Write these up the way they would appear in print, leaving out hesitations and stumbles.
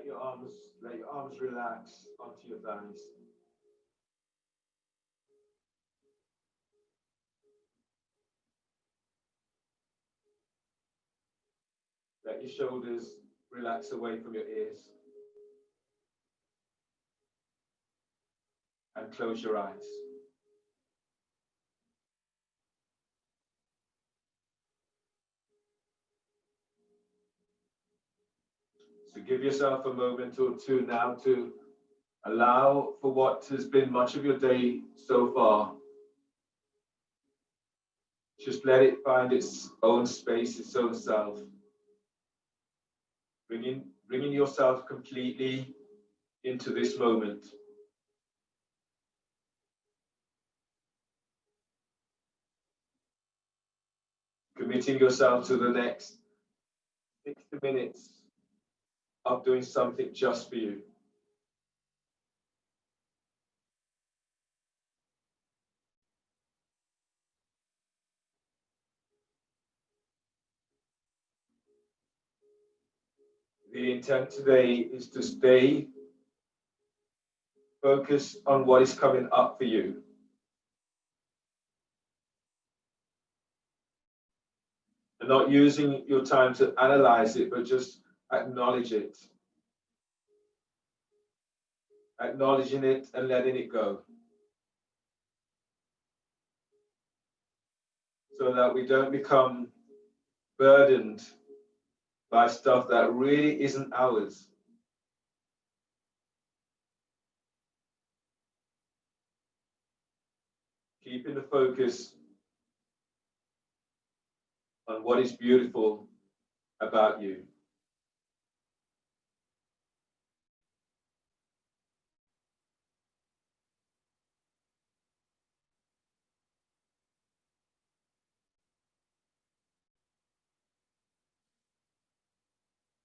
Let your arms relax onto your thighs. Let your shoulders relax away from your ears. And close your eyes. So give yourself a moment or two now to allow for what has been much of your day so far. Just let it find its own space, its own self. Bringing yourself completely into this moment. Committing yourself to the next 60 minutes of doing something just for you. The intent today is to stay focused on what is coming up for you. And not using your time to analyze it, but just acknowledge it. Acknowledging it and letting it go. So that we don't become burdened by stuff that really isn't ours. Keeping the focus on what is beautiful about you.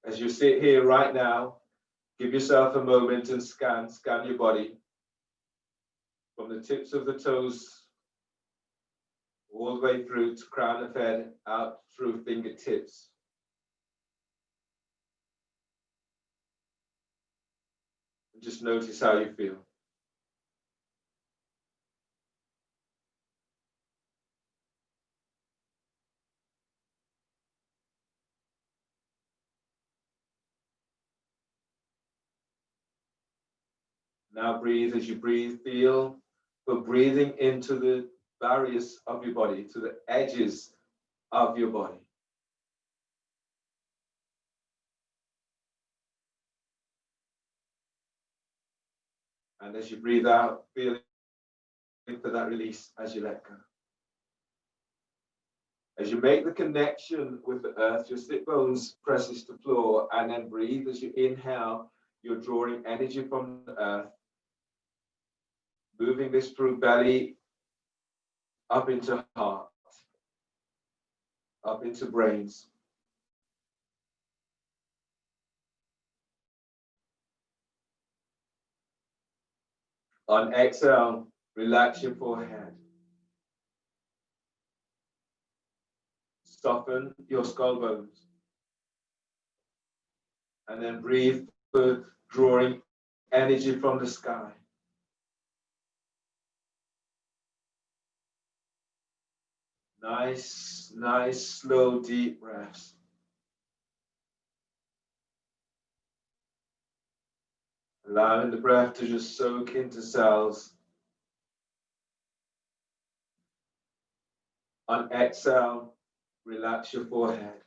As you sit here right now, give yourself a moment and scan your body from the tips of the toes all the way through to crown of head, out through fingertips. And just notice how you feel. Now breathe. As you breathe, feel for breathing into the barriers of your body, to the edges of your body. And as you breathe out, feel for that release as you let go. As you make the connection with the earth, your sit bones presses the floor, and then breathe. As you inhale, you're drawing energy from the earth, moving this through belly, up into heart, up into brains. On exhale, relax your forehead. Soften your skull bones. And then breathe for drawing energy from the sky. Nice, slow, deep breaths. Allowing the breath to just soak into cells. On exhale, relax your forehead.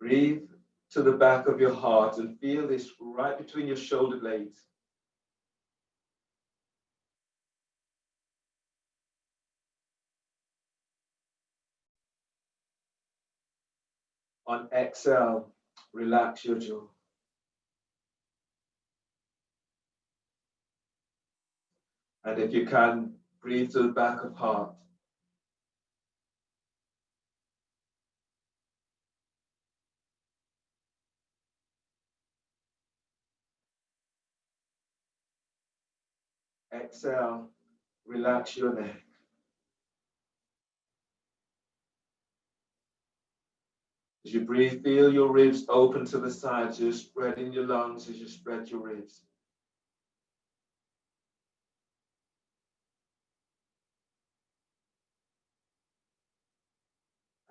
Breathe to the back of your heart and feel this right between your shoulder blades. On exhale, relax your jaw. And if you can, breathe to the back of heart. Exhale, relax your neck. As you breathe, feel your ribs open to the sides. You're spreading your lungs as you spread your ribs.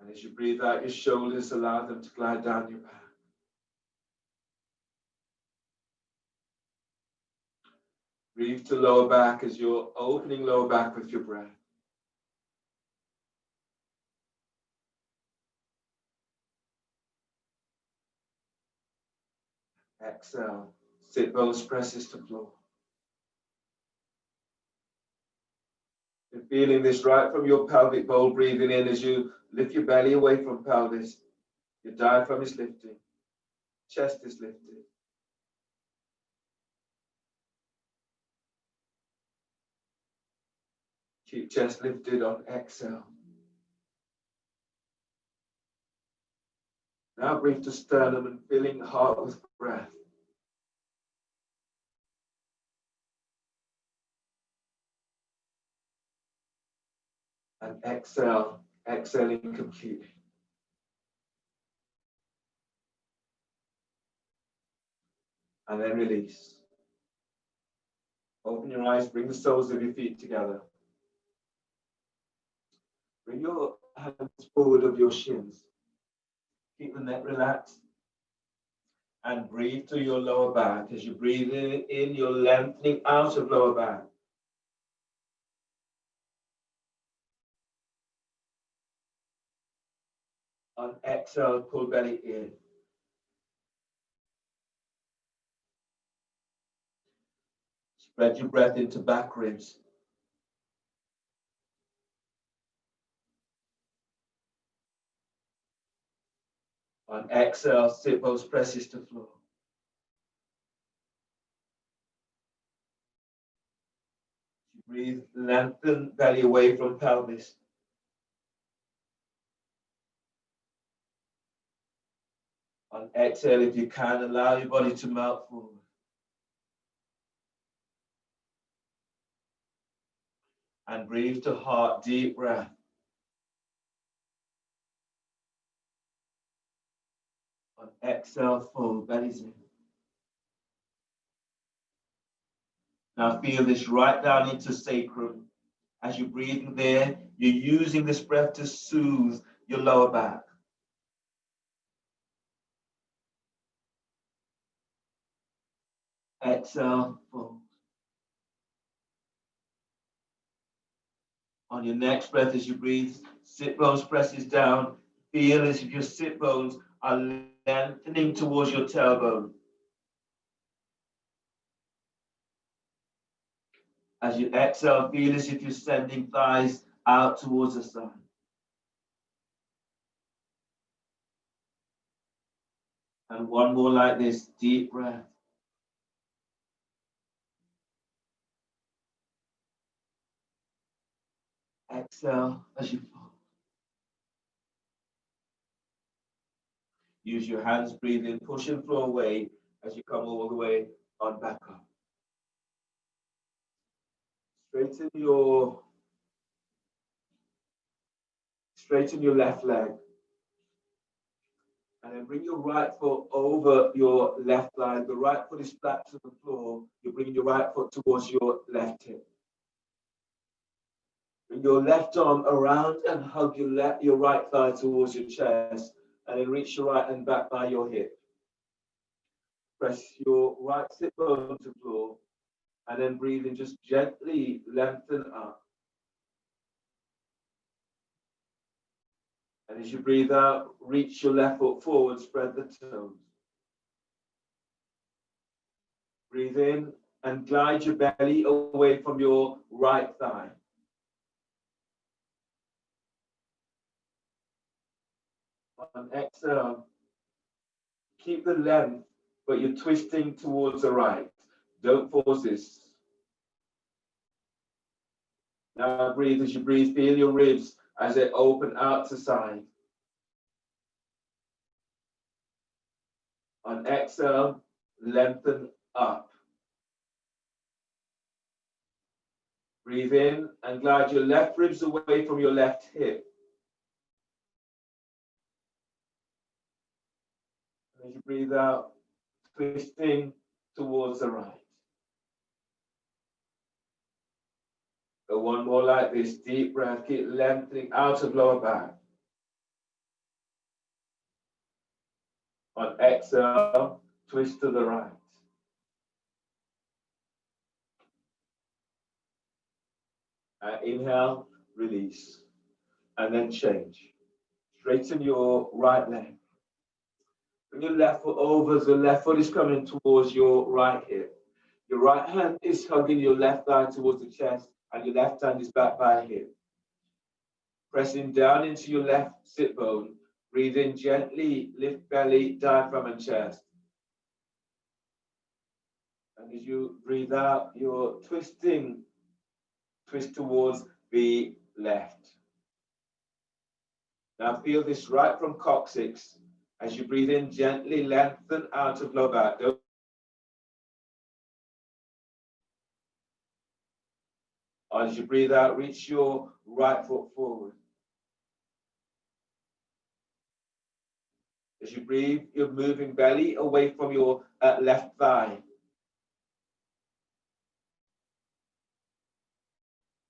And as you breathe out your shoulders, allow them to glide down your back. Breathe to lower back as you're opening lower back with your breath. Exhale. Sit bones presses to floor. You're feeling this right from your pelvic bowl, breathing in as you lift your belly away from pelvis. Your diaphragm is lifting. Chest is lifted. Keep chest lifted on exhale. Now breathe to sternum and filling the heart with breath. And exhale, exhaling completely. And then release. Open your eyes, bring the soles of your feet together. Bring your hands forward of your shins. Keep the neck relaxed. And breathe through your lower back. As you breathe in, you're lengthening out of lower back. On exhale, pull belly in. Spread your breath into back ribs. On exhale, sit bones presses to floor. Breathe, lengthen belly away from pelvis. On exhale, if you can, allow your body to melt forward. And breathe to heart, deep breath. On exhale, full, belly's in. Now feel this right down into sacrum. As you're breathing there, you're using this breath to soothe your lower back. Exhale, full. On your next breath, as you breathe, sit bones presses down. Feel as if your sit bones are lengthening towards your tailbone. As you exhale, feel as if you're sending thighs out towards the sun. And one more like this, deep breath. Exhale as you fall. Use your hands, breathe in, push and flow away as you come all the way on back up. Straighten your left leg. And then bring your right foot over your left thigh. The right foot is flat to the floor. You're bringing your right foot towards your left hip. Bring your left arm around and hug your right thigh towards your chest. And then reach your right hand back by your hip. Press your right sit bone to the floor. And then breathe in, just gently lengthen up. And as you breathe out, reach your left foot forward, spread the toes. Breathe in and glide your belly away from your right thigh. On exhale, keep the length, but you're twisting towards the right. Don't force this. Now breathe. As you breathe, feel your ribs as they open out to side. On exhale, lengthen up. Breathe in and glide your left ribs away from your left hip. As you breathe out, twisting towards the right. Go one more like this. Deep breath. Keep lengthening out of lower back. On exhale, twist to the right. Inhale, release. And then change. Straighten your right leg. Bring your left foot over as the left foot is coming towards your right hip. Your right hand is hugging your left thigh towards the chest, and your left hand is back by hip. Pressing down into your left sit bone. Breathe in gently, lift belly, diaphragm, and chest. And as you breathe out, you're twisting, twist towards the left. Now feel this right from coccyx. As you breathe in, gently lengthen out of lower back. As you breathe out, reach your right foot forward. As you breathe, you're moving belly away from your left thigh.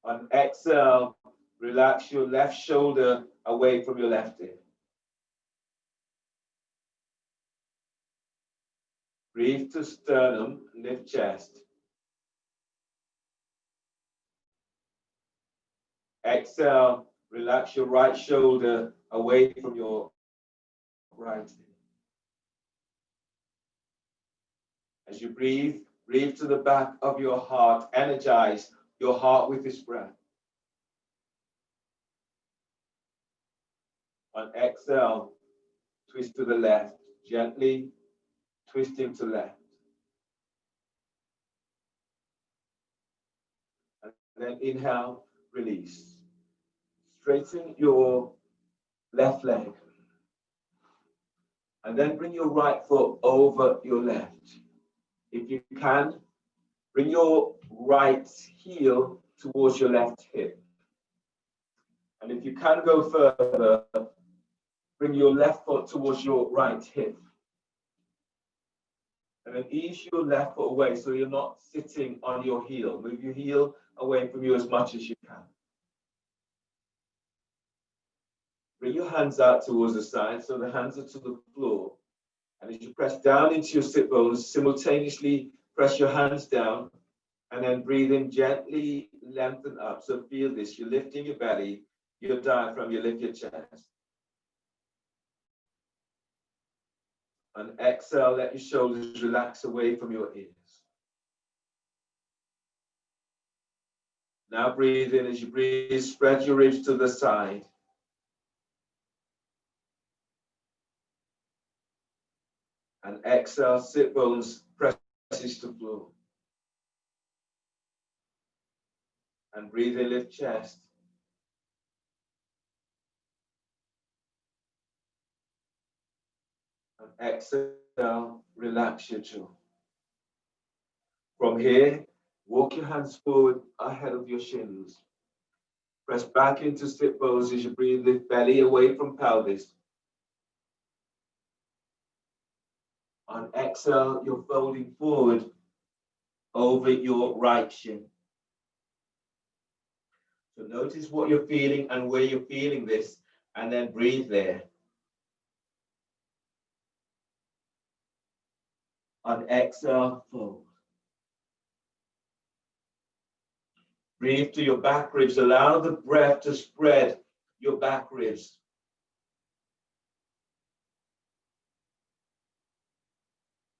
On exhale, relax your left shoulder away from your left hip. Breathe to sternum, lift chest. Exhale, relax your right shoulder away from your right hip. As you breathe, breathe to the back of your heart. Energize your heart with this breath. On exhale, twist to the left, gently twisting to left. And then inhale, release. Straighten your left leg. And then bring your right foot over your left. If you can, bring your right heel towards your left hip. And if you can go further, bring your left foot towards your right hip. And then ease your left foot away so you're not sitting on your heel. Move your heel away from you as much as you can. Bring your hands out towards the side so the hands are to the floor. And as you press down into your sit bones, simultaneously press your hands down and then breathe in gently, lengthen up. So feel this, you're lifting your belly, your diaphragm, you lift your chest. And exhale, let your shoulders relax away from your ears. Now breathe in. As you breathe, spread your ribs to the side. And exhale, sit bones presses to floor. And breathe in, lift chest. And exhale, relax your jaw. From here, walk your hands forward ahead of your shins. Press back into sit bones as you breathe, lift belly away from pelvis. On exhale, you're folding forward over your right shin. So notice what you're feeling and where you're feeling this, and then breathe there. On exhale, fold. Breathe to your back ribs. Allow the breath to spread your back ribs.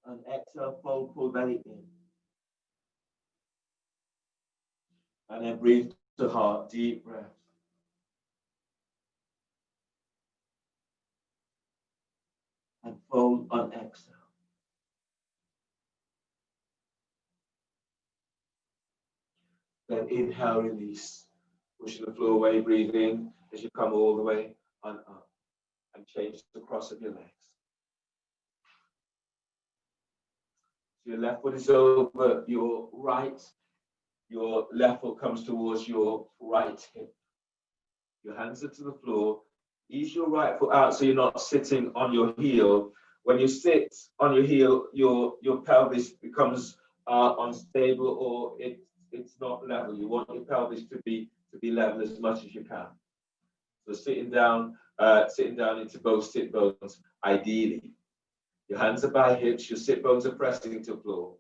On exhale, fold, pull belly in. And then breathe to heart, deep breath. And fold on exhale. Then inhale, release. Pushing the floor away, breathe in as you come all the way on up. And change the cross of your legs. So your left foot is over your right. Your left foot comes towards your right hip. Your hands are to the floor. Ease your right foot out so you're not sitting on your heel. When you sit on your heel, your pelvis becomes unstable, or it's not level. You want your pelvis to be level as much as you can. So sitting down into both sit bones, ideally. Your hands are by hips, your sit bones are pressing to the floor.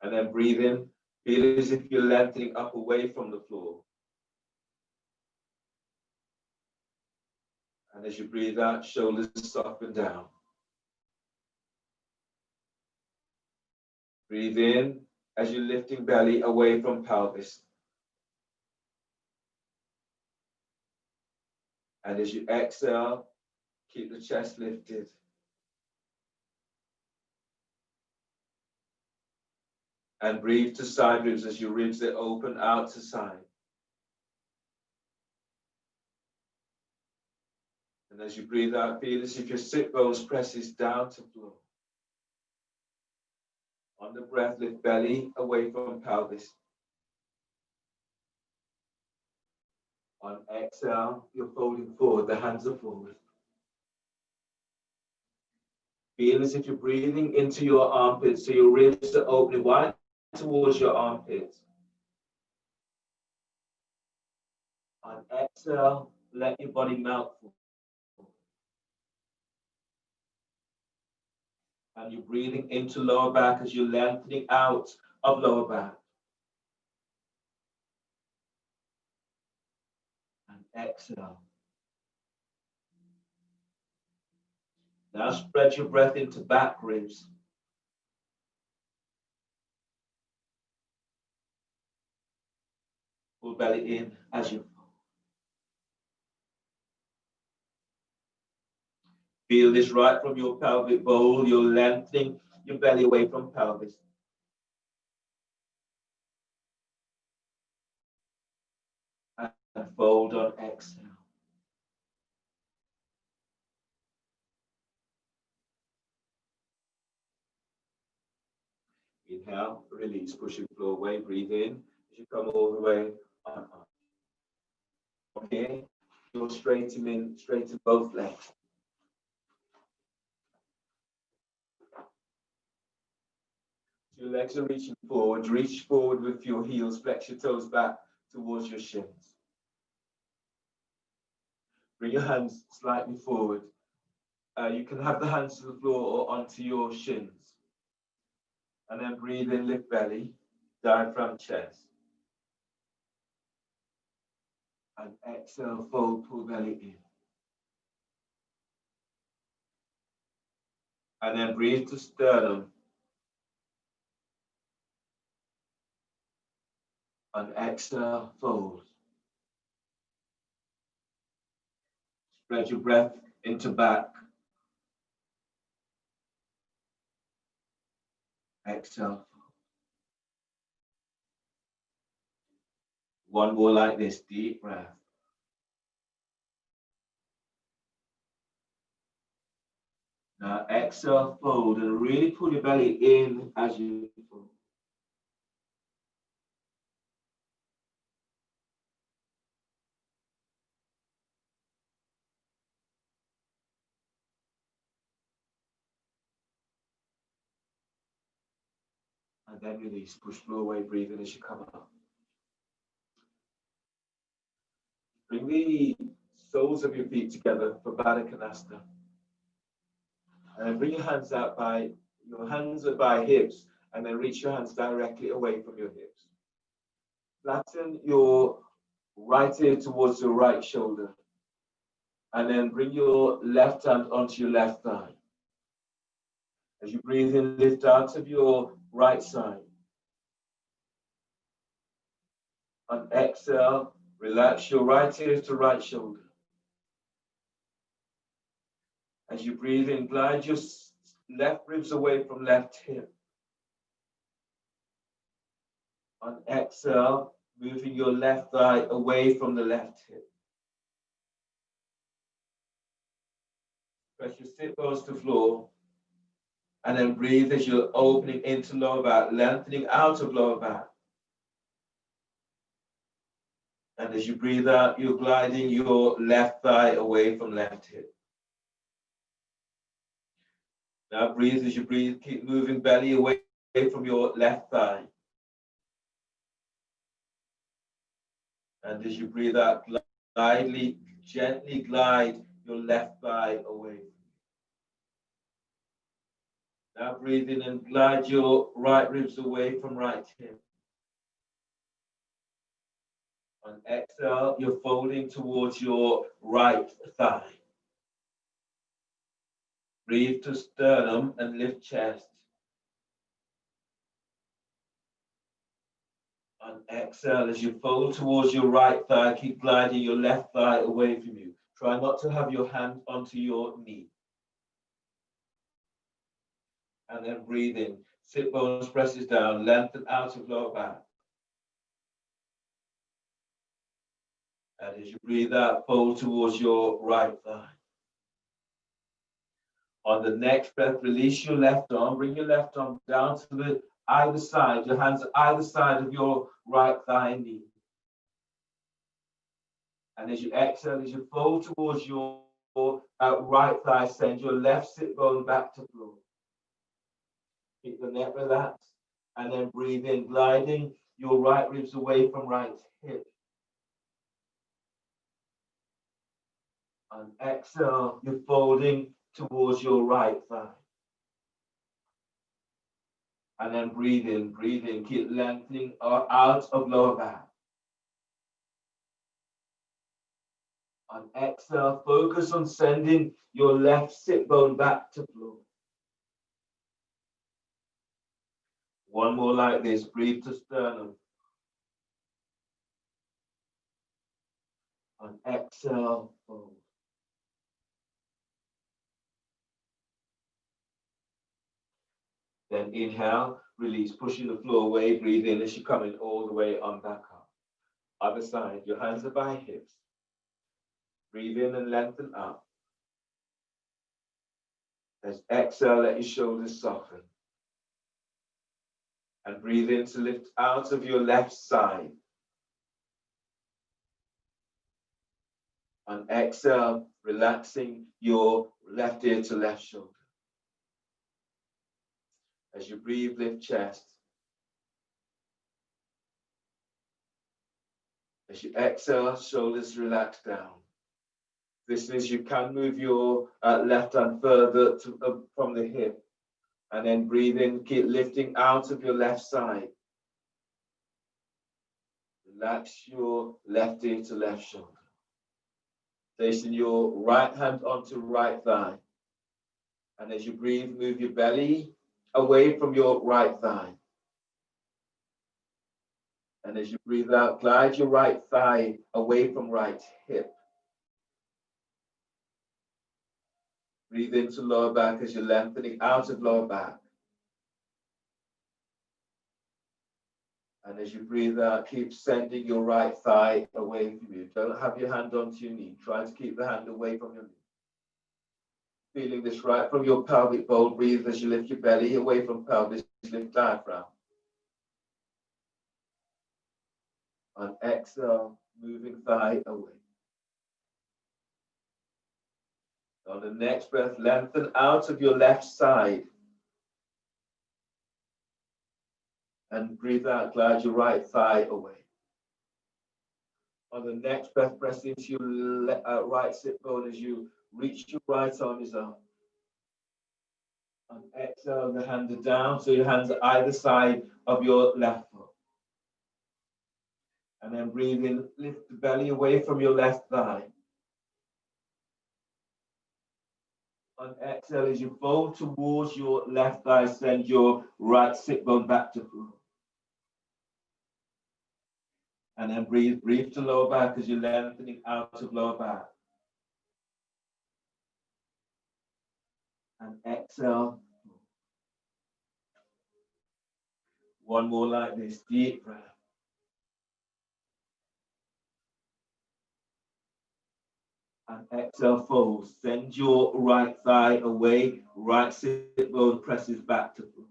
And then breathe in, feel as if you're lengthening up away from the floor. And as you breathe out, shoulders soften down. Breathe in as you're lifting belly away from pelvis. And as you exhale, keep the chest lifted. And breathe to side ribs as your ribs are open out to side. And as you breathe out, feel as if your sit bones presses down to floor. On the breath, lift belly away from pelvis. On exhale, you're folding forward, the hands are forward. Feel as if you're breathing into your armpits, so your ribs are opening wide towards your armpits. On exhale, let your body melt forward. And you're breathing into lower back as you're lengthening out of lower back. And exhale. Now spread your breath into back ribs. Pull belly in as you feel this right from your pelvic bowl. You're lengthening your belly away from pelvis. And fold on exhale. Inhale, release, pushing floor away, breathe in as you come all the way on. Okay, you'll straighten both legs. Your legs are reaching forward. Reach forward with your heels, flex your toes back towards your shins. Bring your hands slightly forward. You can have the hands to the floor or onto your shins. And then breathe in, lift belly, diaphragm, chest. And exhale, fold, pull belly in. And then breathe to sternum. And exhale, fold. Spread your breath into back. Exhale. One more like this, deep breath. Now exhale, fold, and really pull your belly in as you fold. And then release, push floor away, breathe in as you come up. Bring the soles of your feet together for Baddha Konasana. And then bring your hands out your hands are by hips, and then reach your hands directly away from your hips. Flatten your right ear towards your right shoulder. And then bring your left hand onto your left thigh. As you breathe in, lift out of your right side. On exhale, relax your right ear to right shoulder. As you breathe in, glide your left ribs away from left hip. On exhale, moving your left thigh away from the left hip. Press your sit bones to floor. And then breathe as you're opening into lower back, lengthening out of lower back. And as you breathe out, you're gliding your left thigh away from left hip. Now breathe as you breathe. Keep moving belly away from your left thigh. And as you breathe out, gently glide your left thigh away. Now breathe in and glide your right ribs away from right hip. On exhale, you're folding towards your right thigh. Breathe to sternum and lift chest. On exhale, as you fold towards your right thigh, keep gliding your left thigh away from you. Try not to have your hand onto your knee. And then breathe in. Sit bones presses down, lengthen out of lower back. And as you breathe out, fold towards your right thigh. On the next breath, release your left arm. Bring your left arm down to the either side. Your hands either side of your right thigh and knee. And as you exhale, as you fold towards your right thigh, send your left sit bone back to floor. Keep the neck relaxed. And then breathe in, gliding your right ribs away from right hip. On exhale, you're folding towards your right thigh. And then breathe in, keep lengthening out of lower back. On exhale, focus on sending your left sit bone back to floor. One more like this, breathe to sternum. On exhale, fold. Then inhale, release, pushing the floor away, breathe in as you're coming all the way on back up. Other side, your hands are by hips. Breathe in and lengthen up. As exhale, let your shoulders soften. And breathe in to lift out of your left side. On exhale, relaxing your left ear to left shoulder. As you breathe, lift chest. As you exhale, shoulders relax down. This means you can move your left hand further from the hip. And then breathe in, keep lifting out of your left side. Relax your left ear to left shoulder. Placing your right hand onto right thigh. And as you breathe, move your belly away from your right thigh. And as you breathe out, glide your right thigh away from right hip. Breathe into lower back as you're lengthening out of lower back. And as you breathe out, keep sending your right thigh away from you. Don't have your hand onto your knee. Try to keep the hand away from your knee. Feeling this right from your pelvic bowl. Breathe as you lift your belly away from pelvis. Lift diaphragm. On exhale, moving thigh away. On the next breath, lengthen out of your left side. And breathe out, glide your right thigh away. On the next breath, press into your right sit bone as you reach your right arm is up. On exhale, the hands are down, so your hands are either side of your left foot. And then breathe in, lift the belly away from your left thigh. On exhale, as you fold towards your left thigh, send your right sit bone back to floor. And then breathe to lower back as you're lengthening out of lower back. And exhale. One more like this, deep breath. And exhale, fold. Send your right thigh away. Right sit bone presses back to floor.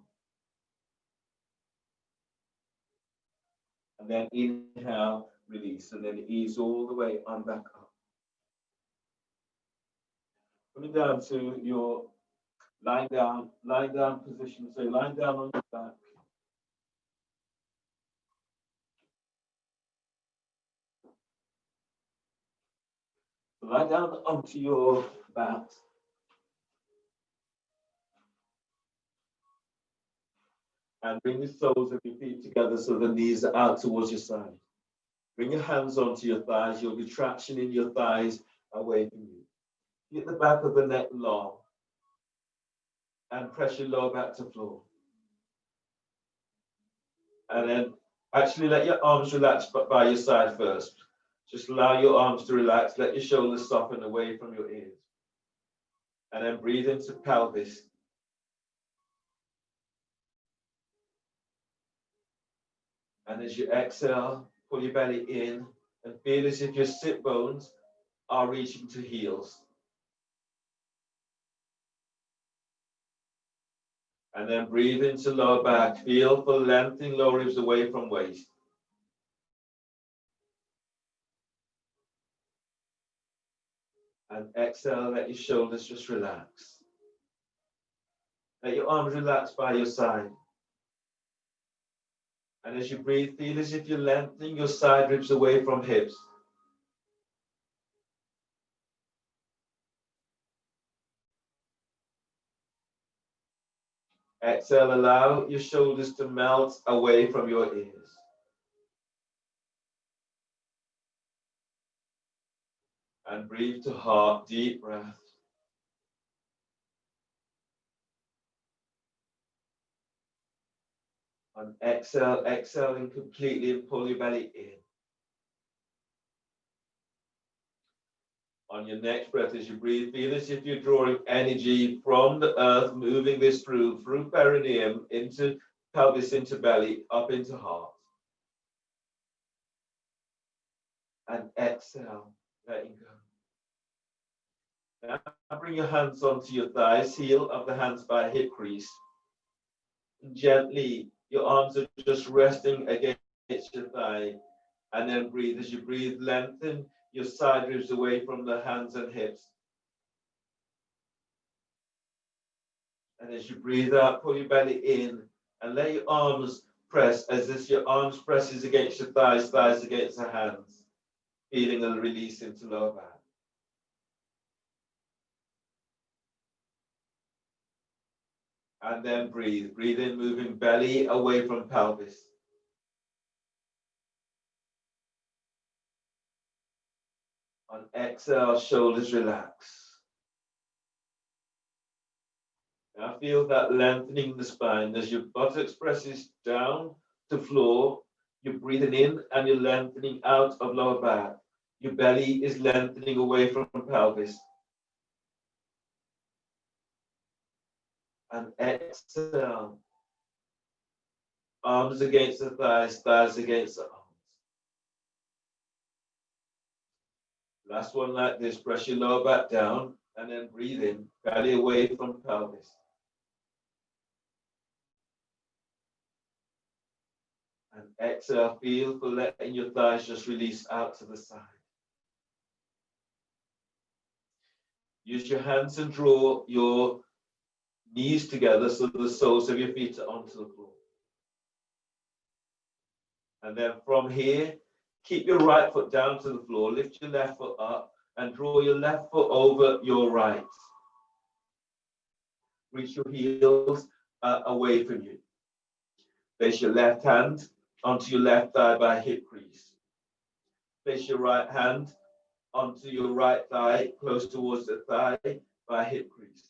And then inhale, release. And then ease all the way on back up. Coming down to your Lying down position. So lying down on your back. Lie down onto your back. And bring the soles of your feet together so the knees are out towards your side. Bring your hands onto your thighs. You'll be traction in your thighs away from you. Get the back of the neck long and press your lower back to floor. And then actually let your arms relax by your side first. Just allow your arms to relax. Let your shoulders soften away from your ears. And then breathe into pelvis. And as you exhale, pull your belly in and feel as if your sit bones are reaching to heels. And then breathe into lower back. Feel for lengthening lower ribs away from waist. And exhale, let your shoulders just relax. Let your arms relax by your side. And as you breathe, feel as if you're lengthening your side ribs away from hips. Exhale, allow your shoulders to melt away from your ears. And breathe to heart, deep breath. And exhale, exhaling completely and pull your belly in. On your next breath, as you breathe, feel as if you're drawing energy from the earth, moving this through perineum, into pelvis, into belly, up into heart. And exhale, letting go. Now bring your hands onto your thighs, heel of the hands by hip crease. Gently, your arms are just resting against your thigh. And then breathe. As you breathe, lengthen your side ribs away from the hands and hips. And as you breathe out, pull your belly in and let your arms press as if your arms presses against your thighs, thighs against the hands. Feeling a release into lower back. And then breathe. Breathe in, moving belly away from pelvis. On exhale, shoulders relax. Now feel that lengthening the spine as your buttocks presses down to floor. You're breathing in and you're lengthening out of lower back. Your belly is lengthening away from pelvis. And exhale. Arms against the thighs, thighs against the arms. Last one like this. Press your lower back down and then breathe in. Belly away from pelvis. And exhale. Feel for letting your thighs just release out to the side. Use your hands and draw your knees together so the soles of your feet are onto the floor. And then from here, keep your right foot down to the floor, lift your left foot up, and draw your left foot over your right. Reach your heels away from you. Place your left hand onto your left thigh by hip crease. Place your right hand onto your right thigh, close towards the thigh by hip crease.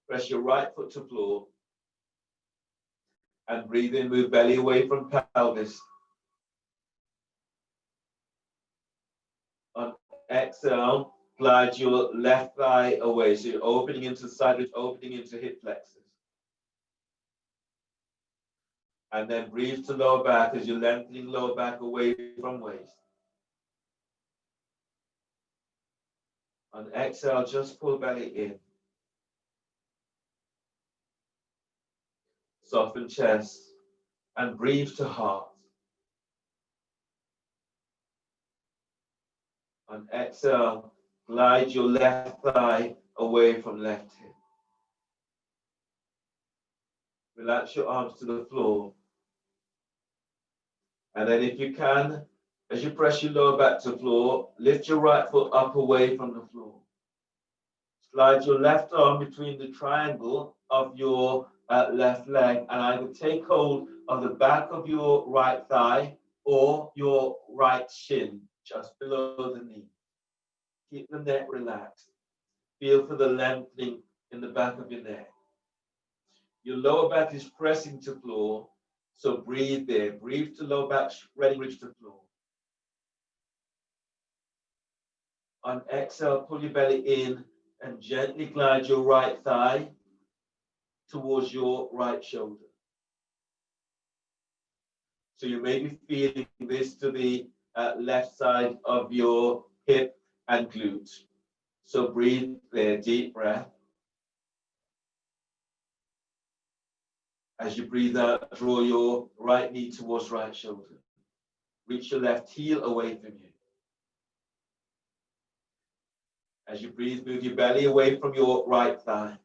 Press your right foot to floor. And breathe in, move belly away from pelvis. On exhale, glide your left thigh away. So you're opening into side ribs, opening into hip flexors. And then breathe to lower back as you're lengthening lower back away from waist. On exhale, just pull belly in. Soften chest and breathe to heart. On exhale, glide your left thigh away from left hip. Relax your arms to the floor. And then if you can, as you press your lower back to the floor, lift your right foot up away from the floor. Slide your left arm between the triangle of your left leg and either take hold of the back of your right thigh or your right shin, just below the knee. Keep the neck relaxed. Feel for the lengthening in the back of your neck. Your lower back is pressing to floor, so breathe there. Breathe to lower back, spreading ridge to floor. On exhale, pull your belly in and gently glide your right thigh towards your right shoulder. So you may be feeling this to the left side of your hip and glute. So breathe there, deep breath. As you breathe out, draw your right knee towards right shoulder. Reach your left heel away from you. As you breathe, move your belly away from your right thigh.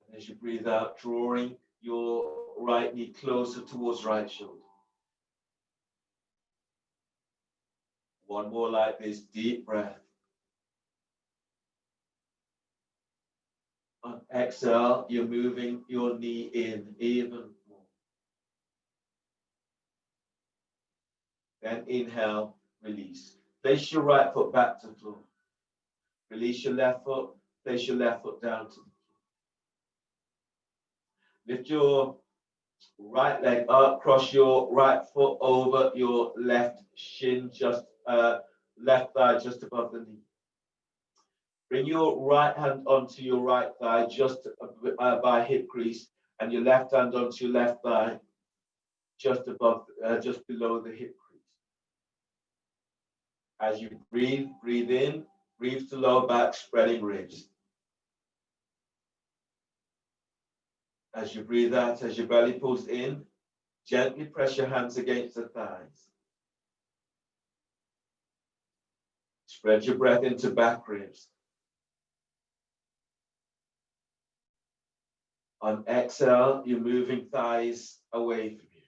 And as you breathe out, drawing your right knee closer towards right shoulder. One more like this, deep breath. On exhale, you're moving your knee in even more. Then inhale, release. Place your right foot back to the floor. Release your left foot, place your left foot down to the floor. Lift your right leg up, cross your right foot over your left shin, just left thigh just above the knee. Bring your right hand onto your right thigh just by hip crease, and your left hand onto your left thigh just above, just below the hip crease. As you breathe, breathe in, breathe to lower back, spreading ribs. As you breathe out, as your belly pulls in, gently press your hands against the thighs. Spread your breath into back ribs. On exhale, you're moving thighs away from you.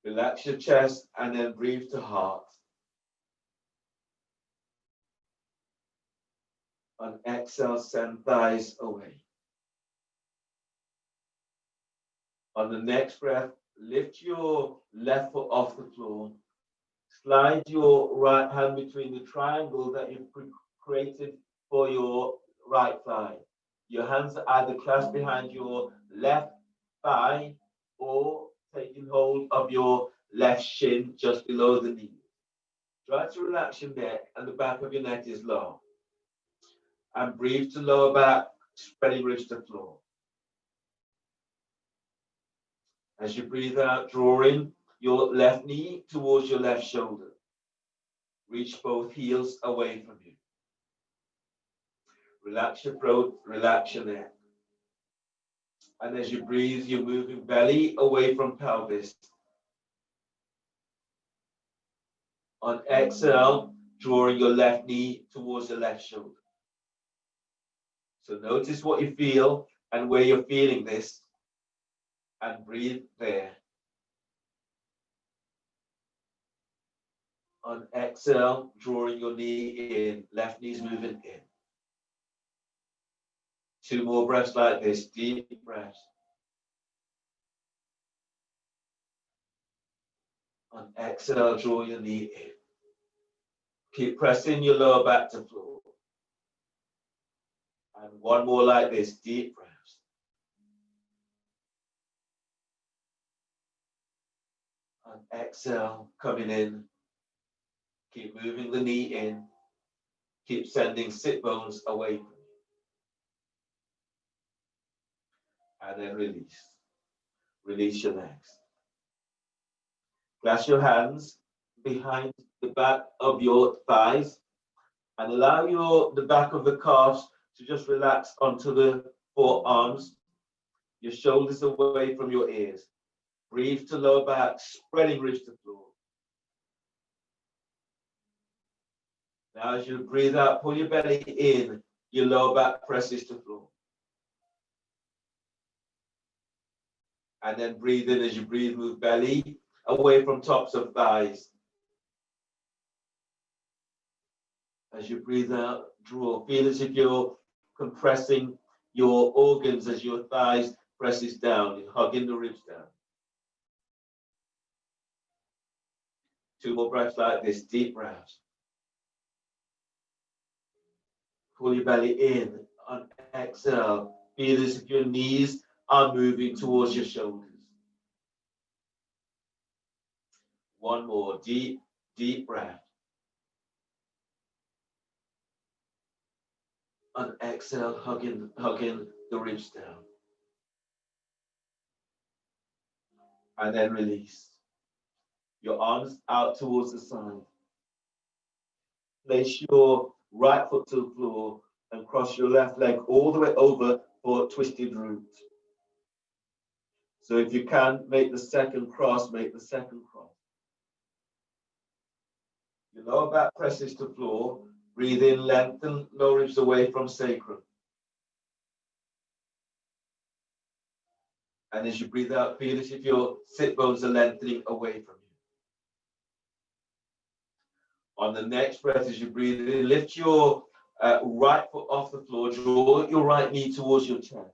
Relax your chest and then breathe to heart. On exhale, send thighs away. On the next breath, lift your left foot off the floor. Slide your right hand between the triangle that you've created for your right thigh. Your hands are either clasped behind your left thigh or taking hold of your left shin just below the knee. Try to relax your neck and the back of your neck is low. And breathe to lower back, spreading ribs to floor. As you breathe out, drawing your left knee towards your left shoulder. Reach both heels away from you. Relax your throat, relax your neck. And as you breathe, you're moving belly away from pelvis. On exhale, drawing your left knee towards the left shoulder. So notice what you feel and where you're feeling this, and breathe there. On exhale, drawing your knee in, left knee's moving in. 2 more breaths like this, deep breaths. On exhale, draw your knee in. Keep pressing your lower back to floor. And 1 more like this, deep breaths. On exhale, coming in. Keep moving the knee in. Keep sending sit bones away from you. And then release. Release your legs. Clasp your hands behind the back of your thighs and allow the back of the calves to just relax onto the forearms, your shoulders away from your ears. Breathe to lower back, spreading ribs to floor. Now, as you breathe out, pull your belly in, your lower back presses to floor. And then breathe in. As you breathe, move belly away from tops of thighs. As you breathe out, draw. Feel as if you're compressing your organs as your thighs presses down. You're hugging the ribs down. 2 more breaths like this. Deep breaths. Pull your belly in. On exhale, feel as if your knees are moving towards your shoulders. 1 more. Deep, deep breath. On exhale, hugging the ribs down. And then release. Your arms out towards the side. Place your right foot to the floor and cross your left leg all the way over for a twisted root. So if you can, make the second cross, make the second cross. Your lower back presses to floor. Breathe in, lengthen lower ribs away from sacrum. And as you breathe out, feel as if your sit bones are lengthening away from you. On the next breath, as you breathe in, lift your right foot off the floor, draw your right knee towards your chest.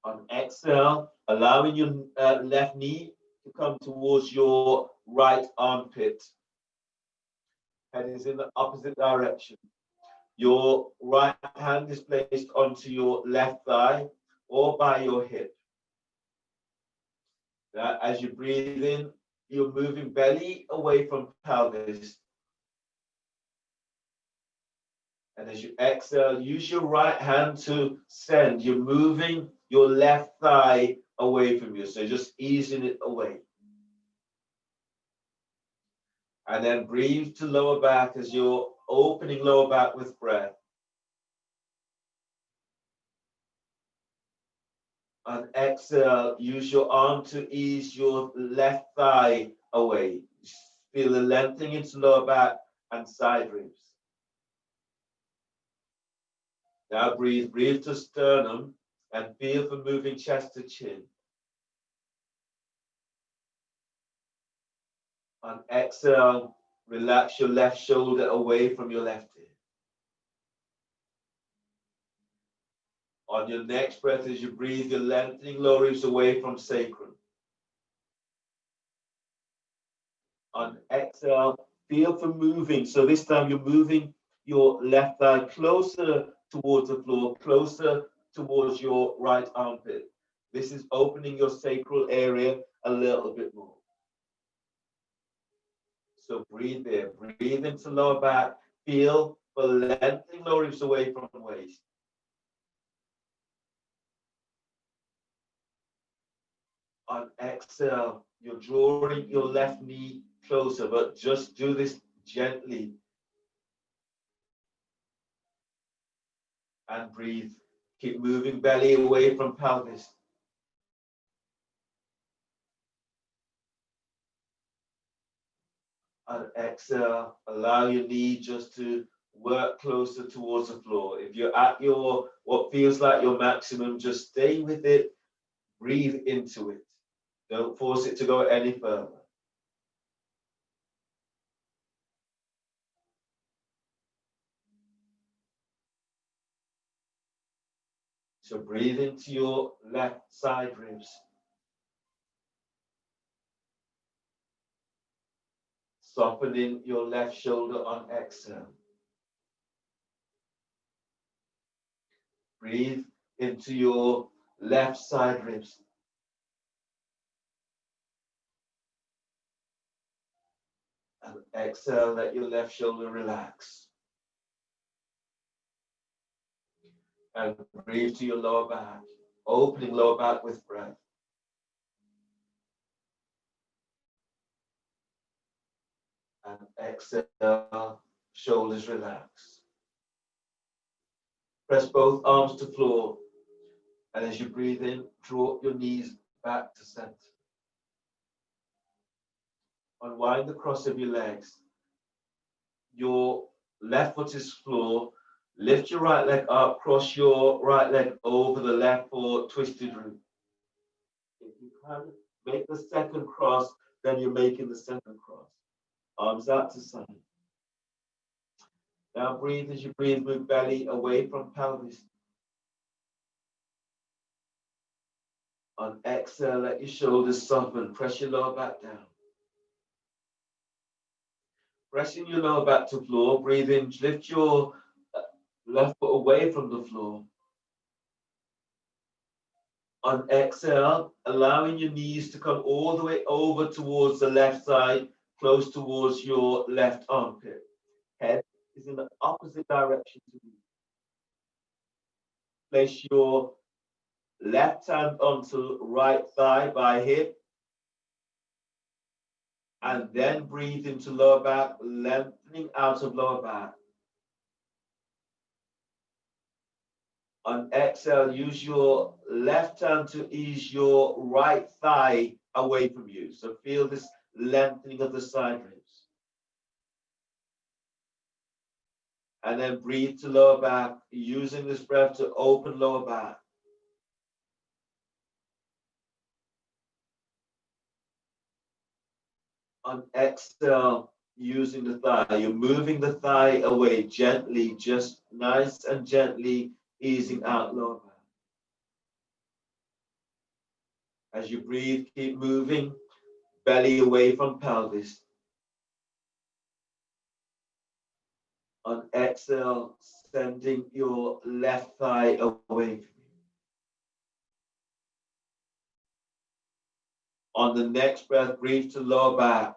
On exhale, allowing your left knee to come towards your right armpit. Head is in the opposite direction. Your right hand is placed onto your left thigh or by your hip. Now, as you breathe in, you're moving belly away from pelvis. And as you exhale, use your right hand to send. You're moving your left thigh away from you. So just easing it away. And then breathe to lower back as you're opening lower back with breath. And exhale, use your arm to ease your left thigh away. Feel the lengthening into lower back and side ribs. Now breathe to sternum and feel for moving chest to chin. On exhale, relax your left shoulder away from your left ear. On your next breath, as you breathe, you're lengthening lower ribs away from sacrum. On exhale, feel for moving. So this time you're moving your left thigh closer towards the floor, closer towards your right armpit. This is opening your sacral area a little bit more. So breathe there. Breathe into lower back. Feel for lengthening lower ribs away from the waist. On exhale, you're drawing your left knee closer, but just do this gently. And breathe. Keep moving belly away from pelvis. And exhale, allow your knee just to work closer towards the floor. If you're at your, what feels like your maximum, just stay with it. Breathe into it. Don't force it to go any further. So breathe into your left side ribs. Softening your left shoulder on exhale. Breathe into your left side ribs. And exhale, let your left shoulder relax. And breathe to your lower back, opening lower back with breath. And exhale, shoulders relax. Press both arms to floor. And as you breathe in, draw your knees back to center. Unwind the cross of your legs your left foot is floor. Lift your right leg up, cross your right leg over the left foot, twisted root. If you can make the second cross, then you're making the second cross. Arms out to side. Now breathe as you breathe, move belly away from pelvis. On exhale, let your shoulders soften. Press your lower back down. Pressing your lower back to floor. Breathe in. Lift your left foot away from the floor. On exhale, allowing your knees to come all the way over towards the left side, close towards your left armpit. Head is in the opposite direction to you. Place your left hand onto right thigh by hip. And then breathe into lower back, lengthening out of lower back. On exhale, use your left hand to ease your right thigh away from you. So feel this lengthening of the side ribs. And then breathe to lower back, using this breath to open lower back. On exhale, using the thigh, you're moving the thigh away gently, just nice and gently easing out lower back. As you breathe, keep moving, belly away from pelvis. On exhale, sending your left thigh away from you. On the next breath, breathe to lower back.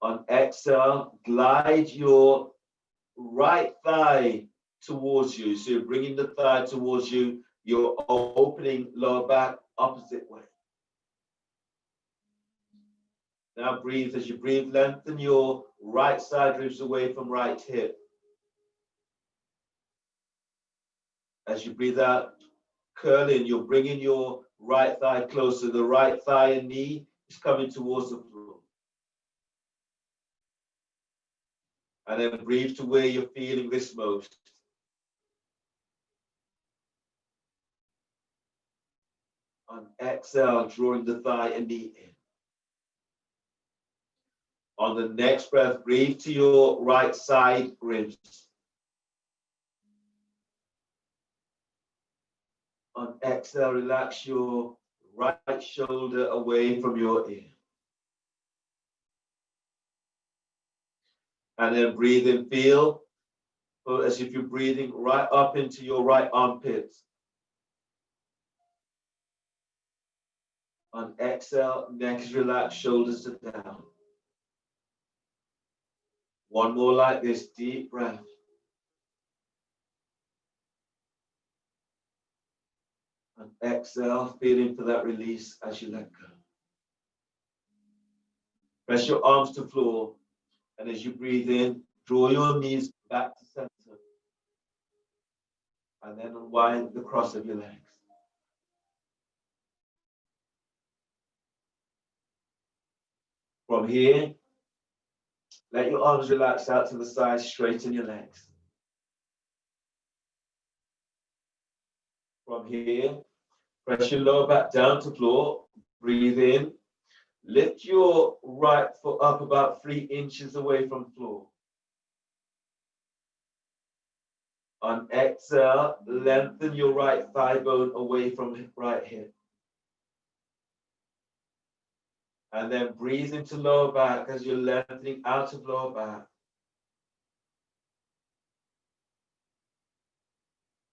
On exhale, glide your right thigh towards you. So you're bringing the thigh towards you. You're opening lower back opposite way. Now breathe. As you breathe, lengthen your right side ribs away from right hip. As you breathe out, curl in. You're bringing your right thigh closer. The right thigh and knee is coming towards the floor. And then breathe to where you're feeling this most. On exhale, drawing the thigh and knee in. On the next breath, breathe to your right side ribs. On exhale, relax your right shoulder away from your ear. And then breathe in, feel as if you're breathing right up into your right armpit. On exhale, neck is relaxed, shoulders are down. One more like this, deep breath. And exhale, feeling for that release as you let go. Press your arms to floor. And as you breathe in, draw your knees back to center. And then unwind the cross of your legs. From here, let your arms relax out to the side, straighten your legs. From here, press your lower back down to floor. Breathe in. Lift your right foot up about 3 inches away from floor. On exhale, lengthen your right thigh bone away from right hip. And then breathe into lower back as you're lengthening out of lower back.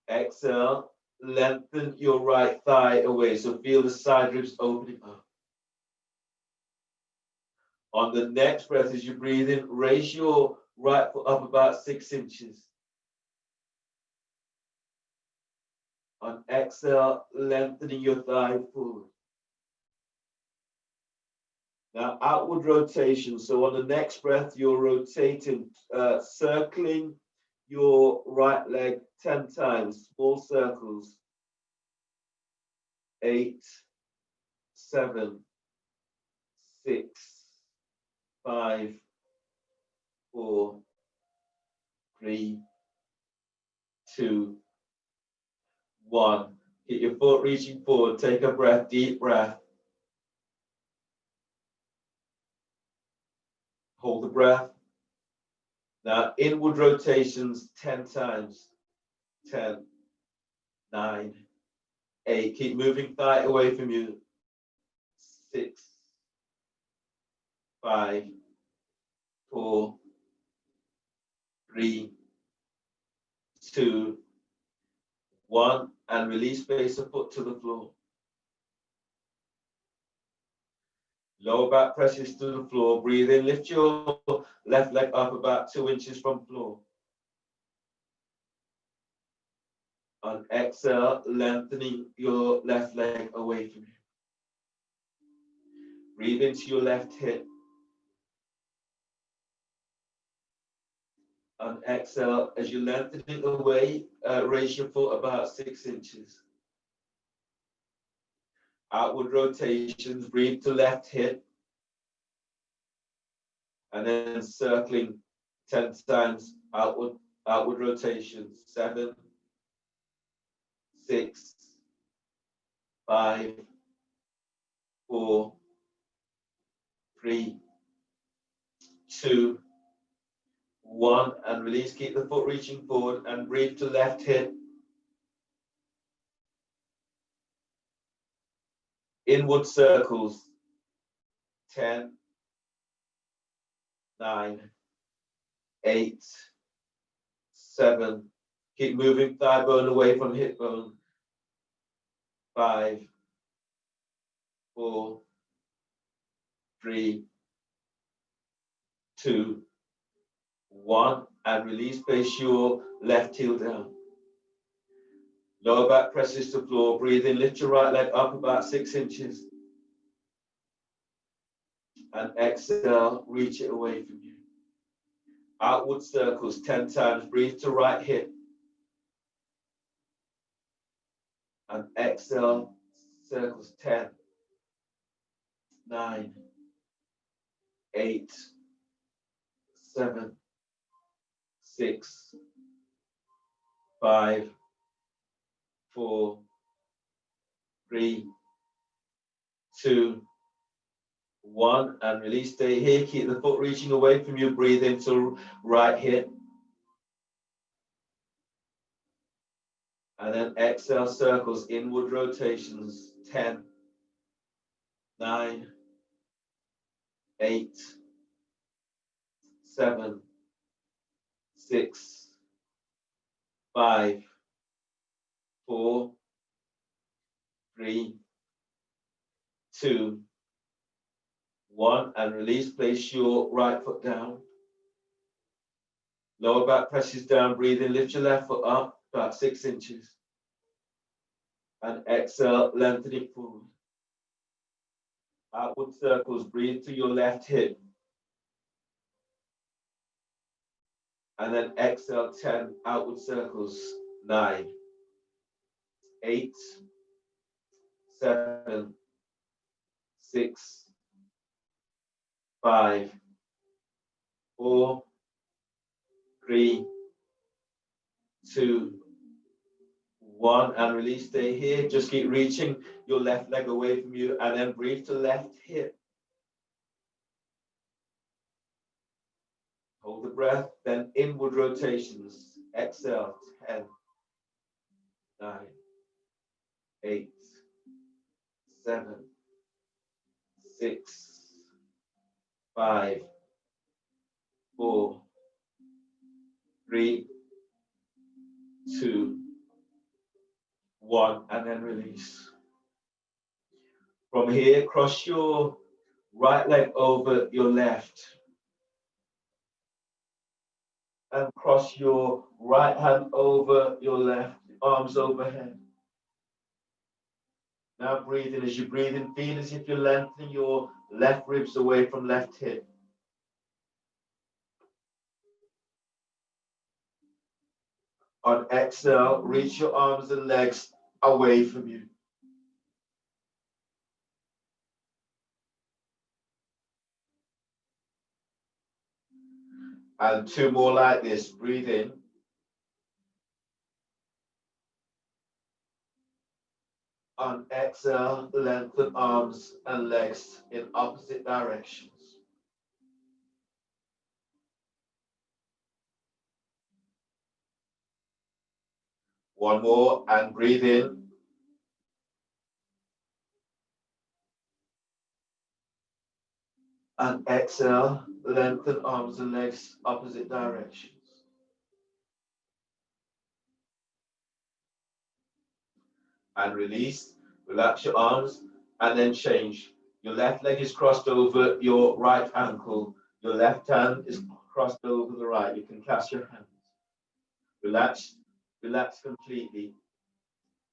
Exhale, lengthen your right thigh away. So feel the side ribs opening up. On the next breath, as you breathe in, raise your right foot up about 6 inches. On exhale, lengthening your thigh forward. Now, outward rotation. So on the next breath, you're rotating, circling your right leg 10 times, small circles. 8, 7, 6, 5, 4, 3, 2, 1. Keep your foot reaching forward. Take a breath, deep breath. Hold the breath. Now, inward rotations 10 times. 10, 9, 8. Keep moving thigh away from you. 6, 5, 4, 3, 2, 1. And release, face the foot to the floor. Lower back presses to the floor. Breathe in. Lift your left leg up about 2 inches from floor. On exhale, lengthening your left leg away from you. Breathe into your left hip. On exhale, as you're lengthening away, raise your foot about 6 inches. Outward rotations, breathe to left hip. And then circling 10 times, outward rotations. 7, 6, 5, 4, 3, 2, 1. And release, keep the foot reaching forward and breathe to left hip. Inward circles. 10, 9, 8, 7. Keep moving thigh bone away from hip bone. 5, 4, 3, 2, 1. And release, face your left heel down. Lower back presses to floor. Breathe in, lift your right leg up about 6 inches. And exhale, reach it away from you. Outward circles 10 times. Breathe to right hip. And exhale, circles 10, 9, 8, 7, 6, 5, 4, 3, 2, 1. And release, stay here. Keep the foot reaching away from you. Breathe into right hip. And then exhale, circles, inward rotations. 10, 9, 8, 7, 6, 5, 4, 3, 2, 1. And release, place your right foot down. Lower back presses down. Breathe in, lift your left foot up about 6 inches. And exhale, lengthening forward. Outward circles, breathe to your left hip. And then exhale, 10 outward circles. 9, 8, 7, 6, 5, 4, 3, 2, 1. And release, stay here. Just keep reaching your left leg away from you and then breathe to left hip. Hold the breath, then inward rotations. Exhale, 10, 9, 8, 7, 6, 5, 4, 3, 2, 1, and then release. From here, cross your right leg over your left. And cross your right hand over your left, arms overhead. Now breathe in. As you breathe in, feel as if you're lengthening your left ribs away from left hip. On exhale, reach your arms and legs away from you. And 2 more like this. Breathe in. On exhale, lengthen arms and legs in opposite directions. One more, and breathe in. And exhale, lengthen arms and legs opposite directions. And release. Relax your arms and then change. Your left leg is crossed over your right ankle. Your left hand is crossed over the right. You can clasp your hands. Relax, relax completely.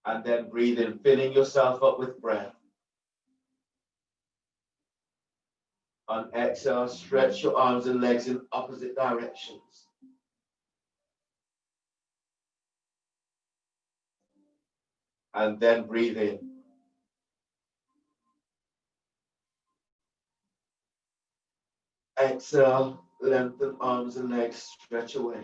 And then breathe in, filling yourself up with breath. On exhale, stretch your arms and legs in opposite directions. And then breathe in. Exhale, lengthen arms and legs, stretch away.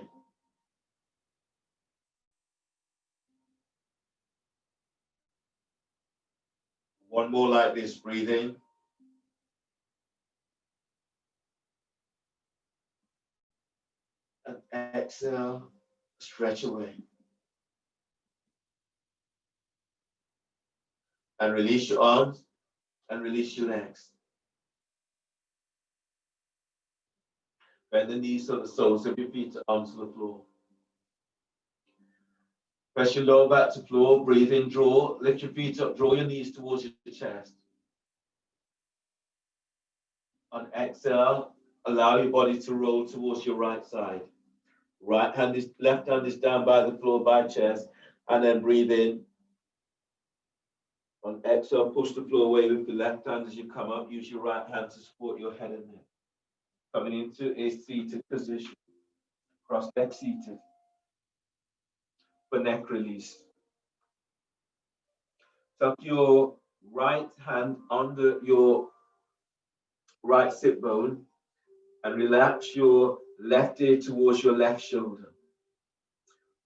One more like this, breathe in. And exhale, stretch away. And release your arms and release your legs. Bend the knees so the soles of your feet are onto the floor. Press your lower back to floor, breathe in, draw, lift your feet up, draw your knees towards your chest. On exhale, allow your body to roll towards your right side. Left hand is down by the floor by chest, and then breathe in. On exhale, push the floor away with the left hand as you come up. Use your right hand to support your head and neck. Coming into a seated position, cross leg seated. For neck release. Tuck your right hand under your right sit bone and relax your left ear towards your left shoulder.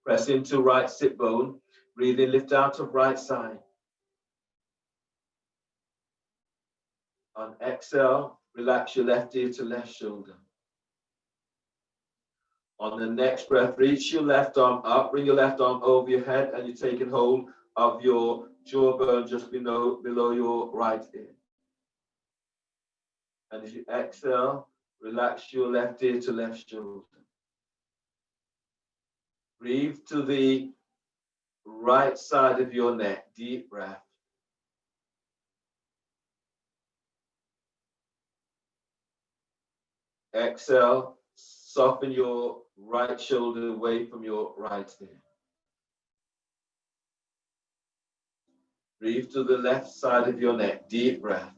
Press into right sit bone. Breathe in, lift out of right side. On exhale, relax your left ear to left shoulder. On the next breath, reach your left arm up, bring your left arm over your head, and you're taking hold of your jawbone just below your right ear. And as you exhale, relax your left ear to left shoulder. Breathe to the right side of your neck, deep breath. Exhale, soften your right shoulder away from your right ear. Breathe to the left side of your neck, deep breath.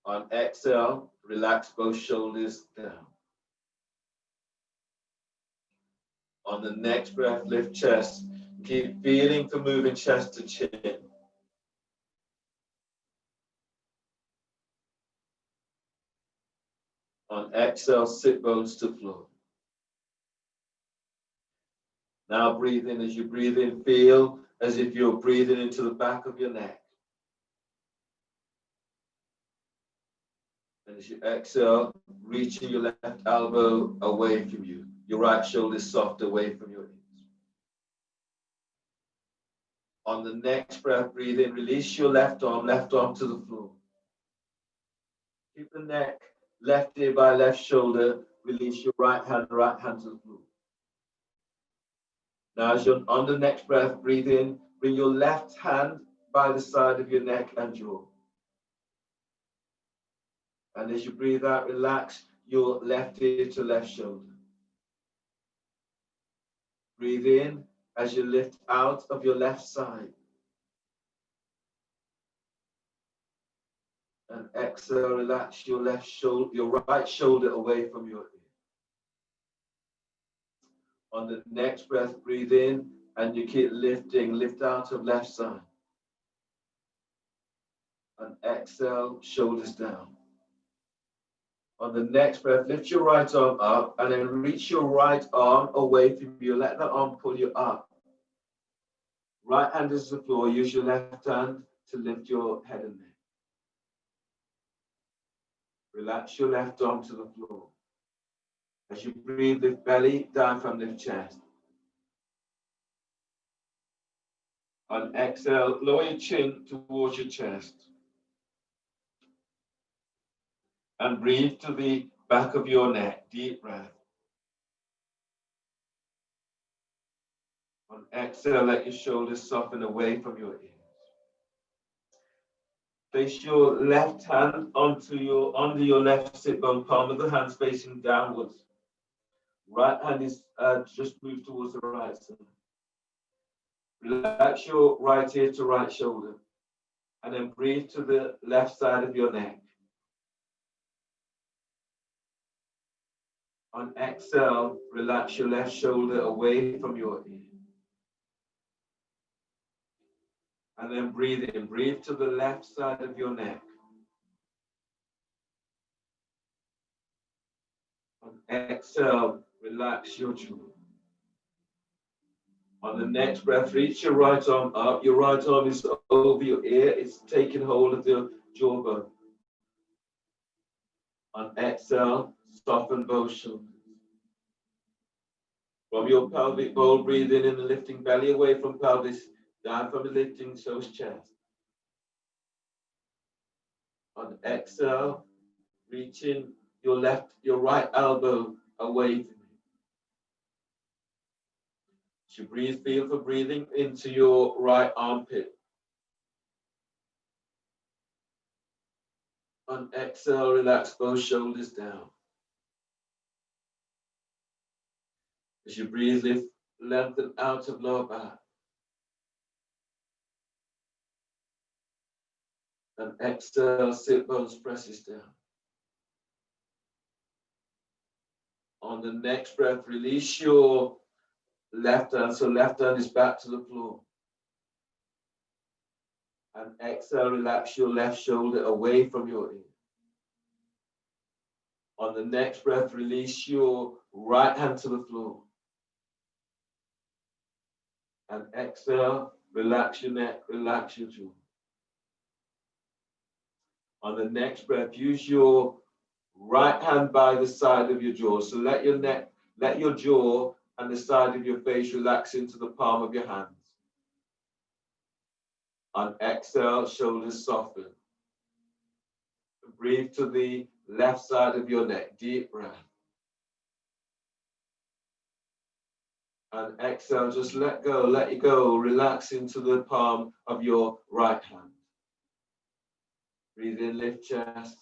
On exhale, relax both shoulders down. On the next breath, lift chest. Keep feeling for moving chest to chin. On exhale, sit bones to floor. Now breathe in. As you breathe in, feel as if you're breathing into the back of your neck. And as you exhale, reaching your left elbow away from you. Your right shoulder is soft away from your hips. On the next breath, breathe in. Release your left arm to the floor. Keep the neck, left ear by left shoulder. Release your right hand to the floor. Now, as you're on the next breath, breathe in. Bring your left hand by the side of your neck and jaw. And as you breathe out, relax your left ear to left shoulder. Breathe in as you lift out of your left side. And exhale, relax your left shoulder, your right shoulder away from your ear. On the next breath, breathe in and you keep lifting, lift out of left side. And exhale, shoulders down. On the next breath, lift your right arm up and then reach your right arm away from you. Let the arm pull you up. Right hand is the floor. Use your left hand to lift your head and neck. Relax your left arm to the floor. As you breathe, lift belly, diaphragm, lift chest. On exhale, lower your chin towards your chest. And breathe to the back of your neck. Deep breath. On exhale, let your shoulders soften away from your ears. Place your left hand under your left sit bone, palm of the hand facing downwards. Right hand is just moved towards the right side. Relax your right ear to right shoulder. And then breathe to the left side of your neck. On exhale, relax your left shoulder away from your ear. And then breathe in. Breathe to the left side of your neck. On exhale, relax your jaw. On the next breath, reach your right arm up. Your right arm is over your ear. It's taking hold of the jawbone. On exhale, soften both shoulders. From your pelvic bowl, breathe in and lifting belly away from pelvis. Diaphragm lifting, so is chest. On exhale, reaching your right elbow away from you. As you breathe, feel for breathing into your right armpit. On exhale, relax both shoulders down. As you breathe, lift, lengthen out of lower back. And exhale, sit bones presses down. On the next breath, release your left hand, so left hand is back to the floor. And exhale, relax your left shoulder away from your ear. On the next breath, release your right hand to the floor. And exhale, relax your neck, relax your jaw. On the next breath, use your right hand by the side of your jaw. So let your neck, let your jaw and the side of your face relax into the palm of your hands. On exhale, shoulders soften. Breathe to the left side of your neck. Deep breath. And exhale, just let go, let it go. Relax into the palm of your right hand. Breathe in, lift chest.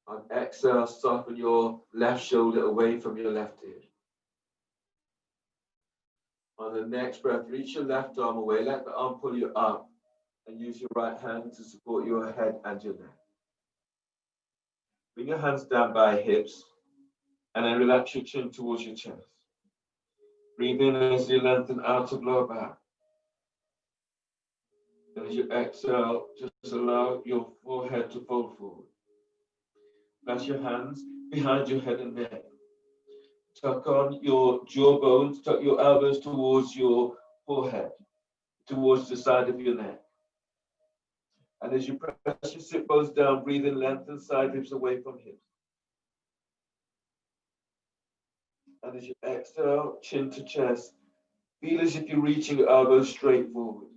On exhale, soften your left shoulder away from your left ear. On the next breath, reach your left arm away. Let the arm pull you up and use your right hand to support your head and your neck. Bring your hands down by hips and then relax your chin towards your chest. Breathe in as you lengthen out of lower back. And as you exhale, just allow your forehead to fold forward. Place your hands behind your head and neck. Tuck on your jawbones, tuck your elbows towards your forehead, towards the side of your neck. And as you press your sit bones down, breathe in, lengthen side hips away from hips. And as you exhale, chin to chest, feel as if you're reaching your elbows straight forward.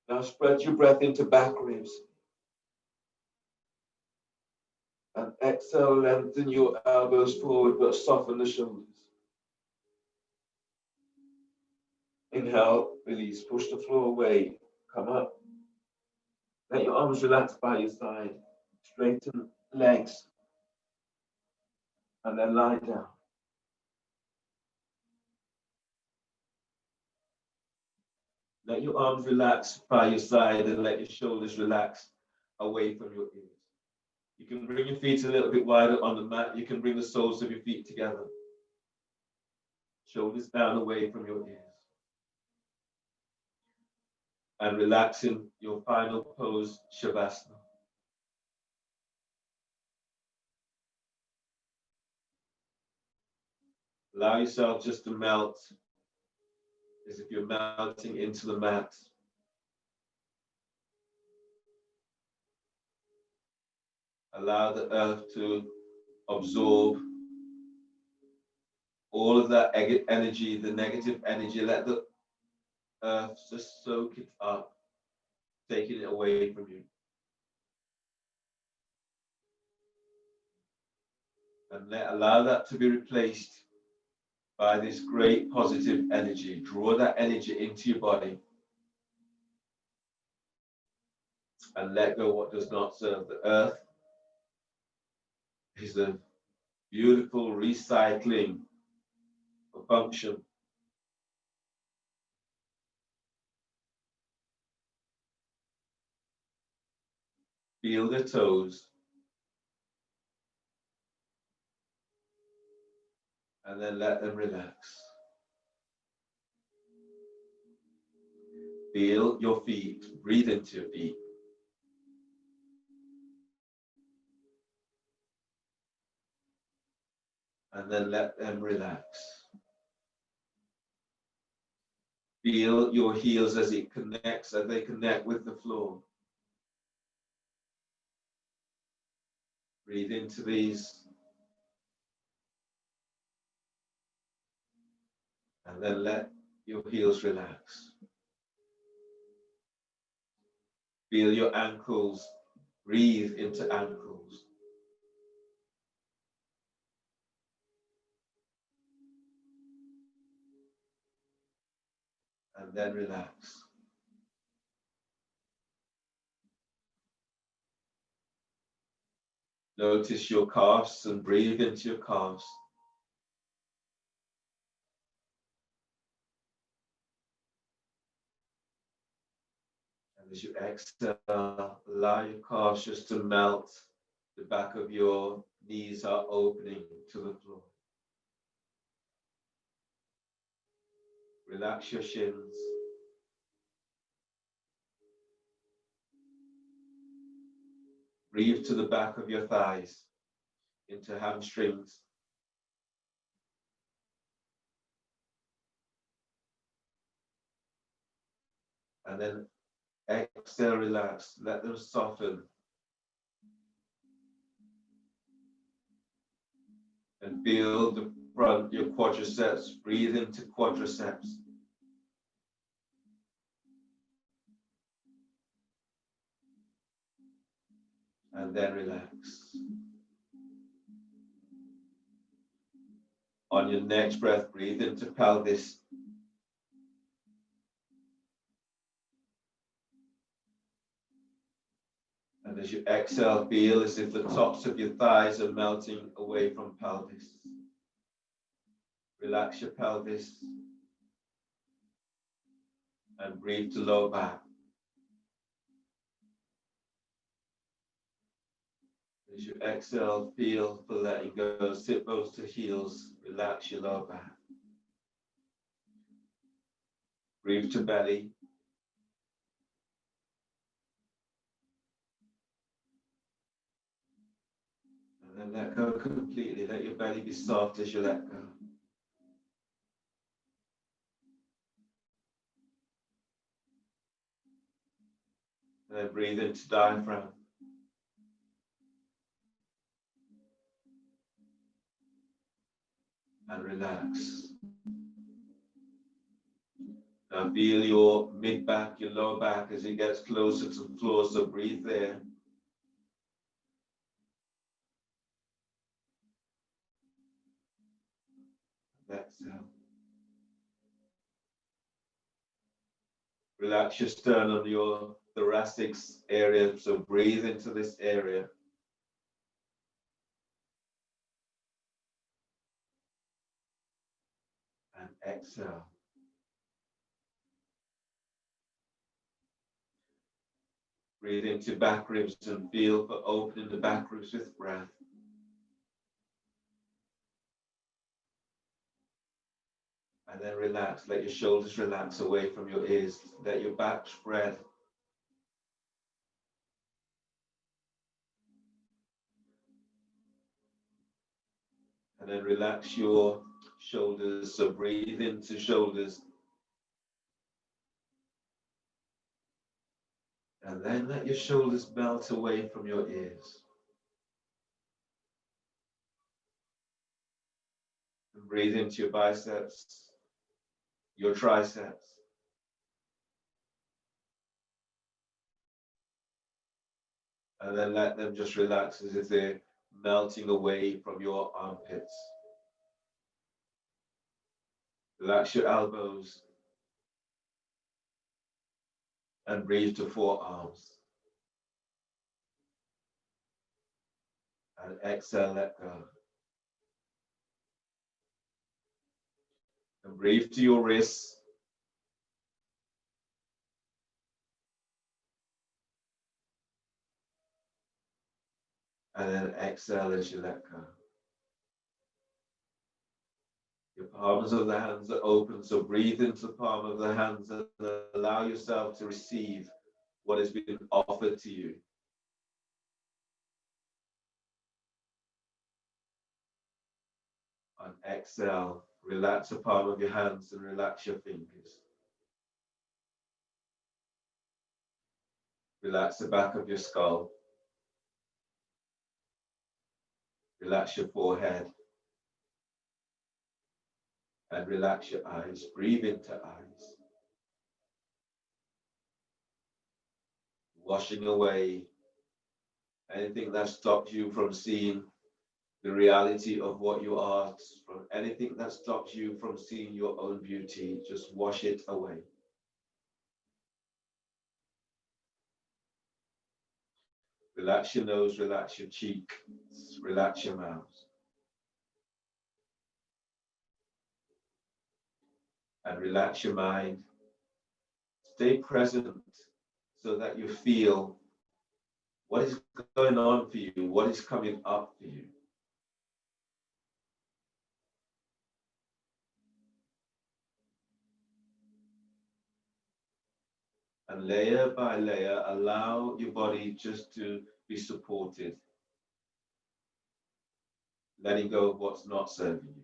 Now spread your breath into back ribs. And exhale, lengthen your elbows forward, but soften the shoulders. Inhale, release, push the floor away, come up. Let your arms relax by your side. Straighten legs. And then lie down. Let your arms relax by your side and let your shoulders relax away from your ears. You can bring your feet a little bit wider on the mat. You can bring the soles of your feet together. Shoulders down away from your ears. and relaxing your final pose, Shavasana. Allow yourself just to melt as if you're melting into the mat. Allow the earth to absorb all of that energy, the negative energy. Let the earth just soak it up, taking it away from you. And allow that to be replaced by this great positive energy. Draw that energy into your body and let go what does not serve. The earth is a beautiful recycling function. Feel the toes. And then let them relax. Feel your feet. Breathe into your feet. And then let them relax. Feel your heels as they connect with the floor. Breathe into these. And then let your heels relax. Feel your ankles. Breathe into ankles. And then relax. Notice your calves and breathe into your calves. And as you exhale, allow your calves just to melt. The back of your knees are opening to the floor. Relax your shins. Breathe to the back of your thighs, into hamstrings. And then exhale, relax. Let them soften. And feel the front, your quadriceps. Breathe into quadriceps. And then relax. On your next breath, breathe into pelvis. And as you exhale, feel as if the tops of your thighs are melting away from pelvis. Relax your pelvis. And breathe to lower back. As you exhale, feel for letting go. Sit bones to heels. Relax your lower back. Breathe to belly. And then let go completely. Let your belly be soft as you let go. And then breathe into diaphragm. And relax. Now feel your mid-back, your lower back as it gets closer to the floor, so breathe there. Exhale. Relax your sternum, your thoracic area, so breathe into this area. And exhale. Breathe into back ribs and feel for opening the back ribs with breath. And then relax, let your shoulders relax away from your ears, let your back spread. And then relax your shoulders, so breathe into shoulders. And then let your shoulders melt away from your ears. And breathe into your biceps, your triceps. And then let them just relax as if they're melting away from your armpits. Relax your elbows and breathe to forearms. And exhale, let go. And breathe to your wrists. And then exhale as you let go. Your palms of the hands are open, so breathe into the palm of the hands and allow yourself to receive what has been offered to you. On exhale, relax the palm of your hands and relax your fingers. Relax the back of your skull. Relax your forehead. And relax your eyes. Breathe into eyes. Washing away anything that stops you from seeing the reality of what you are, from anything that stops you from seeing your own beauty. Just wash it away. Relax your nose, relax your cheek, relax your mouth. And relax your mind. Stay present so that you feel what is going on for you, what is coming up for you. And layer by layer, allow your body just to be supported. Letting go of what's not serving you.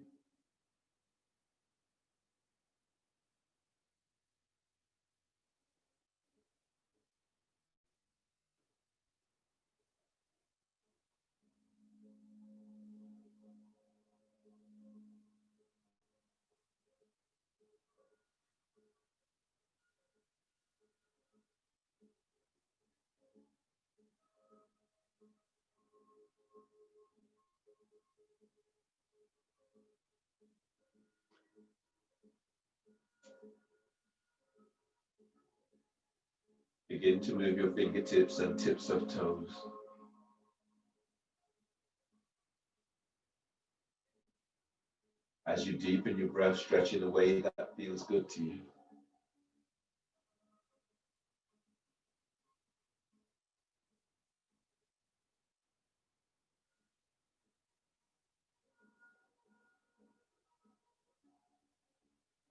Begin to move your fingertips and tips of toes. As you deepen your breath, stretch in a way that feels good to you.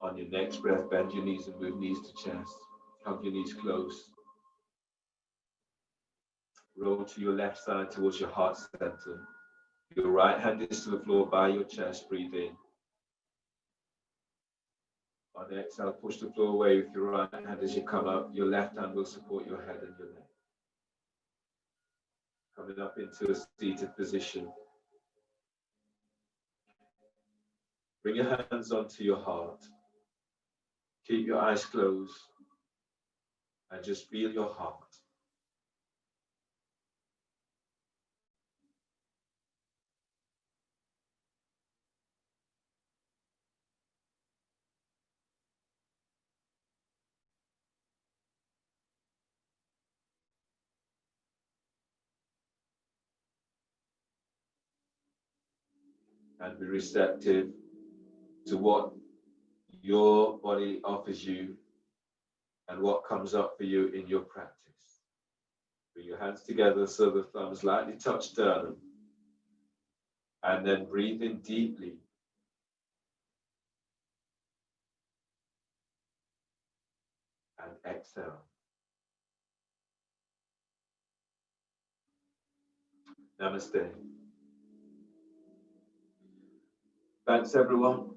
On your next breath, bend your knees and move knees to chest. Hug your knees close. Roll to your left side towards your heart center. Your right hand is to the floor by your chest. Breathe in. On the exhale, push the floor away with your right hand as you come up. Your left hand will support your head and your neck. Coming up into a seated position. Bring your hands onto your heart. Keep your eyes closed and just feel your heart. And be receptive to what your body offers you and what comes up for you in your practice. Bring your hands together so the thumbs lightly touch sternum. And then breathe in deeply. and exhale. Namaste. Thanks, everyone.